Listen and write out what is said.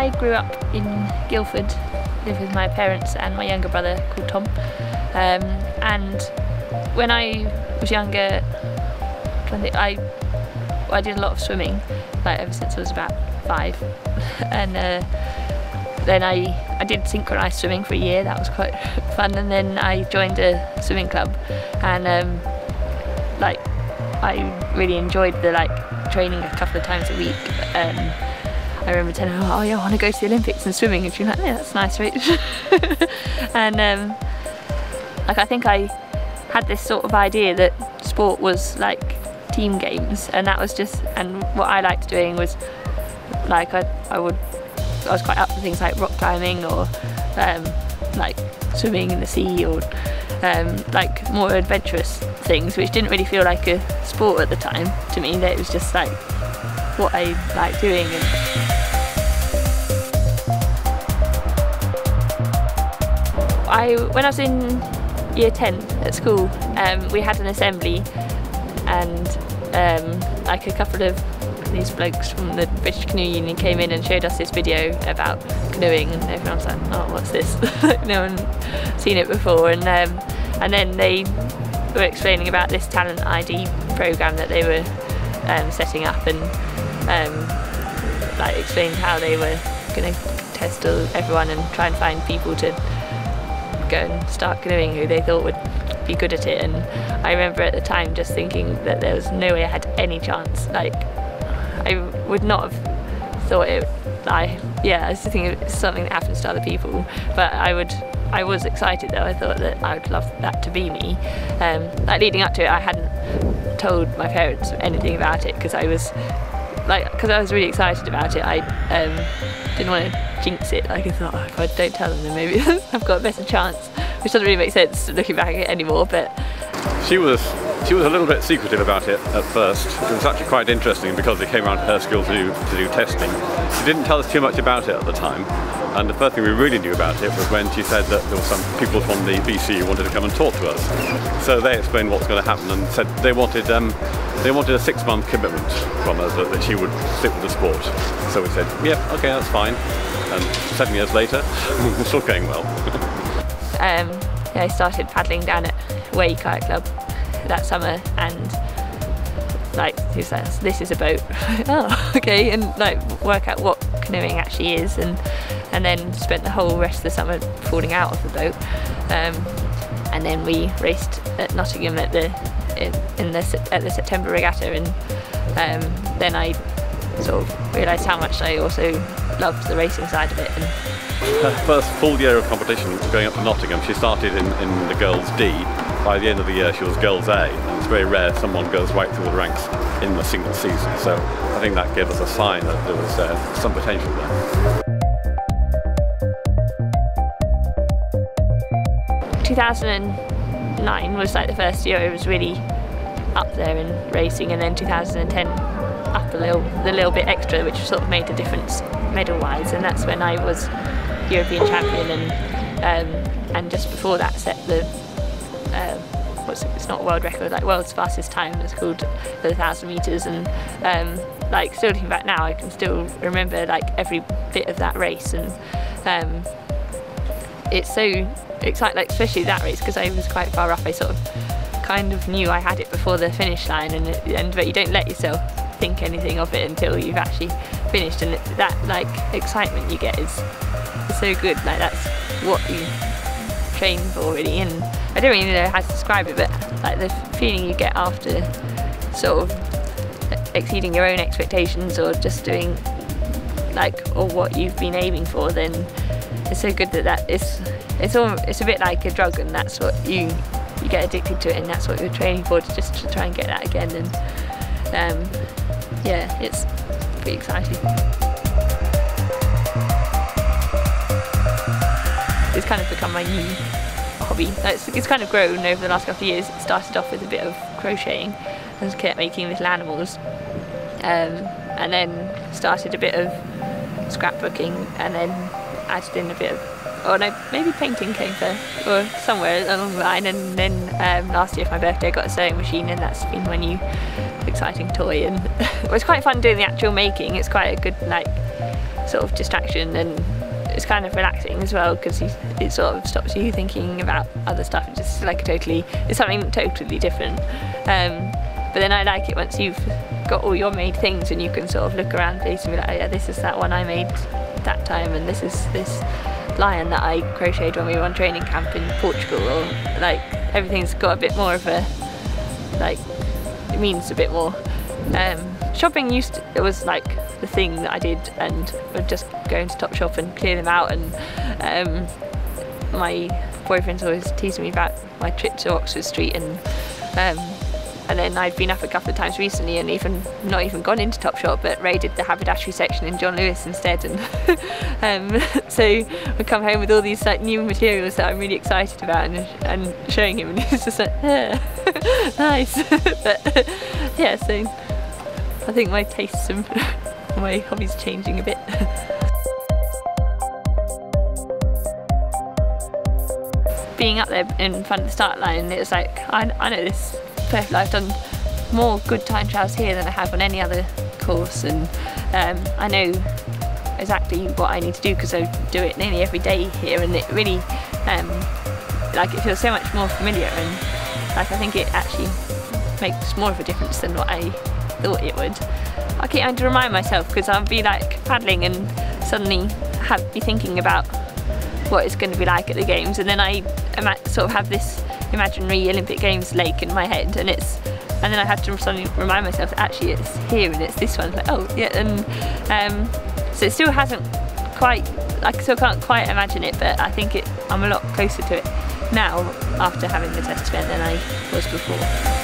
I grew up in Guildford, lived with my parents and my younger brother called Tom. And when I was younger, I did a lot of swimming, like ever since I was about 5. And then I did synchronised swimming for a year. That was quite fun. And then I joined a swimming club, and I really enjoyed the training a couple of times a week. I remember telling her, oh yeah, I want to go to the Olympics and swimming, and she was like, yeah, that's nice, Rach. And I think I had this sort of idea that sport was like team games, and that was just, and what I liked doing was I was quite up for things like rock climbing or like swimming in the sea, or like more adventurous things, which didn't really feel like a sport at the time to me. That it was just like what I liked doing. When I was in year 10 at school, we had an assembly, and like a couple of these blokes from the British Canoe Union came in and showed us this video about canoeing, and everyone was like, oh, what's this? No one seen it before. And then they were explaining about this talent ID program that they were setting up, and like explained how they were going to test everyone and try and find people to go and start canoeing who they thought would be good at it. And I remember at the time just thinking that there was no way I had any chance. Like, I would not have thought it. I was thinking it's something that happens to other people, but I was excited though. I thought that I would love that to be me. Like leading up to it, I hadn't told my parents anything about it because I was really excited about it. I didn't want to jinx it. Like, I thought, oh, if I don't tell them, then maybe I've got a better chance, which doesn't really make sense looking back at it anymore. But she was a little bit secretive about it at first. It was actually quite interesting because it came around to her school to do testing. She didn't tell us too much about it at the time, and the first thing we really knew about it was when she said that there were some people from the BC who wanted to come and talk to us. So they explained what's going to happen and said they wanted a 6-month commitment from us that she would stick with the sport. So we said, yeah, okay, that's fine. And 7 years later, we're still going well. I started paddling down at Way Kayak Club that summer, and like he says, this is a boat. Oh, okay, and like work out what canoeing actually is, and then spent the whole rest of the summer falling out of the boat. And then we raced at Nottingham at the September regatta, and then I sort of realised how much I also loved the racing side of it. And her first full year of competition going up to Nottingham, she started in the girls D. By the end of the year she was girls A, and it's very rare someone goes right through the ranks in a single season, so I think that gave us a sign that there was some potential there. 2009 was like the first year I was really up there in racing, and then 2010 up the little bit extra, which sort of made a difference medal wise, and that's when I was European champion, and just before that set the it's not a world record, like world's fastest time, it's called, for the 1,000 metres, and like still looking back now I can still remember like every bit of that race, and it's so exciting, like especially that race because I was quite far off. I sort of kind of knew I had it before the finish line, but you don't let yourself think anything of it until you've actually finished, and that like excitement you get is so good. Like that's what you train for really, and I don't really know how to describe it, but like the feeling you get after sort of exceeding your own expectations or just doing or what you've been aiming for, then it's so good that it's a bit like a drug, and that's what you get addicted to it, and that's what you're training for, to try and get that again. And yeah, it's pretty exciting. It's kind of become my new hobby. It's kind of grown over the last couple of years. It started off with a bit of crocheting and kept making little animals, and then started a bit of scrapbooking, and then added in a bit of, maybe painting came first, or somewhere along the line, and then last year for my birthday I got a sewing machine, and that's been my new exciting toy. And it was quite fun doing the actual making. It's quite a good sort of distraction, and it's kind of relaxing as well because it sort of stops you thinking about other stuff. It's just like it's something totally different. But then I like it once you've got all your made things and you can sort of look around place and be like, oh yeah, this is that one I made that time, and this is this lion that I crocheted when we were on training camp in Portugal, or like everything's got a bit more of a, like, it means a bit more. Shopping it was like the thing that I did, and would just go into Topshop and clear them out, and my boyfriend's always teasing me about my trip to Oxford Street, and then I'd been up a couple of times recently and not even gone into Topshop, but raided the haberdashery section in John Lewis instead, and so we come home with all these like new materials that I'm really excited about, and showing him, and he's just like, yeah, nice. But yeah, so I think my tastes and my hobbies changing a bit. Being up there in front of the start line, it was like, I know this perfectly. I've done more good time trials here than I have on any other course, and I know exactly what I need to do because I do it nearly every day here, and it really like it feels so much more familiar, and like I think it actually makes more of a difference than what I thought it would. I keep having to remind myself because I'll be like paddling and suddenly be thinking about what it's going to be like at the games, and then I sort of have this imaginary Olympic Games lake in my head, and then I have to suddenly remind myself that actually it's here and it's this one. It's like, oh yeah, and so it still hasn't quite, I still can't quite imagine it, but I think I'm a lot closer to it now after having the test event than I was before.